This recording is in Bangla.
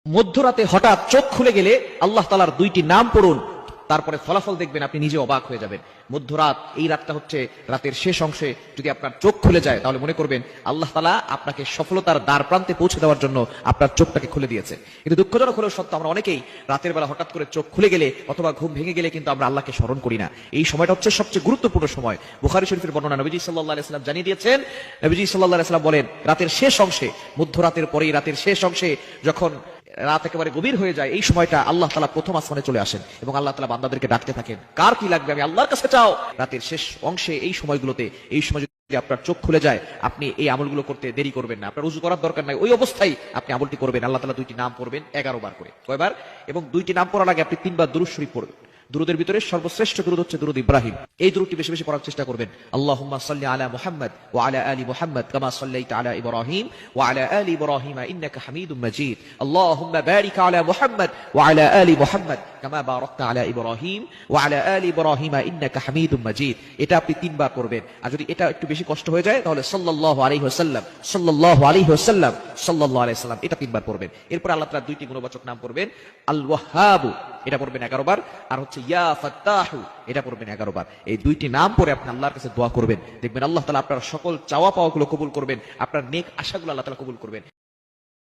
মধ্যরাতে হঠাৎ চোখ খুলে গেলে আল্লাহ তাআলার দুইটি নাম পড়ুন, তারপরে ফলাফল দেখবেন আপনি নিজে অবাক হয়ে যাবেন। মধ্যরাত, এই রাতটা হচ্ছে রাতের শেষ অংশে যদি আপনার চোখ খুলে যায় তাহলে মনে করবেন আল্লাহ তাআলা আপনাকে সফলতার দ্বার প্রান্তে পৌঁছে দেওয়ার জন্য আপনার চোখটাকে খুলে দিয়েছে। কিন্তু দুঃখজনক হলেও সত্য, আমরা অনেকেই রাতের বেলা হঠাৎ করে চোখ খুলে গেলে অথবা ঘুম ভেঙে গেলে কিন্তু আমরা আল্লাহকে স্মরণ করি না। এই সময়টা হচ্ছে সবচেয়ে গুরুত্বপূর্ণ সময়। বুখারী শরীফের বর্ণনা, নবীজি সাল্লাল্লাহু আলাইহি ওয়াসাল্লাম জানিয়ে দিয়েছেন, নবীজি সাল্লাল্লাহু আলাইহি ওয়াসাল্লাম বলেন, রাতের শেষ অংশে, মধ্যরাতের পরেই রাতের শেষ অংশে যখন রাত একেবারে গভীর হয়ে যায়, এই সময়টা আল্লাহ তাআলা প্রথম আসমানে চলে আসেন এবং আল্লাহ তাআলা বান্দাদেরকে ডাকতে থাকেন, কার কি লাগবে আমি আল্লাহর কাছে চাও। রাতের শেষ অংশে এই সময়গুলোতে, এই সময় যদি আপনার চোখ খুলে যায়, আপনি এই আমলগুলো করতে দেরি করবেন না। আপনার উযু করার দরকার নাই, ওই অবস্থায় আপনি আমলটি করবেন। আল্লাহ তাআলা দুইটি নাম পড়বেন 11 বার করে। কয়বার? এবং দুইটি নাম পড়ার আগে আপনি 3 বার দুরূদ শরীফ পড়বেন। দুরুদের ভিতরে সর্বশ্রেষ্ঠ দুরুদ হচ্ছে দুরুদ ইব্রাহিম। এই দুরুদটি বেশি বেশি পড়ার চেষ্টা করবেন। আল্লাহুম্মা সাল্লি আলা মুহাম্মাদ ওয়া আলা আলি মুহাম্মাদ কামা সাল্লাইতা আলা ইব্রাহিম ওয়া আলা আলি ইব্রাহিম ইন্নাকা হামিদুম মাজিদ। আল্লাহুম্মা বারিক আলা মুহাম্মাদ ওয়া আলা আলি মুহাম্মাদ কামা বারাকতা আলা ইব্রাহিম ওয়া আলা আলি ইব্রাহিম ইন্নাকা হামিদুম মাজিদ। এটা আপনি 3 বার করবেন। আর যদি এটা একটু বেশি কষ্ট হয়ে যায় তাহলে সাল্লাল্লাহু আলাইহি ওয়াসাল্লাম, সাল্লাল্লাহু আলাইহি ওয়াসাল্লাম, সাল্লাল্লাহু আলাইহি ওয়াসাল্লাম, এটা 3 বার পড়বেন। এরপর আল্লাহ তাআলা দুইটি গুণবাচক নাম পড়বেন। আল ওয়াহ্হাব, এটা পড়বেন 11 বার। আর হচ্ছে ইয়া ফাত্তাহু, এটা পড়বেন 11 বার। এই দুইটি নাম পড়ে আপনি আল্লাহর কাছে দোয়া করবেন, দেখবেন আল্লাহ তাআলা আপনার সকল চাওয়া পাওয়াগুলো কবুল করবেন, আপনার নেক আশাগুলো আল্লাহ তাআলা কবুল করবেন।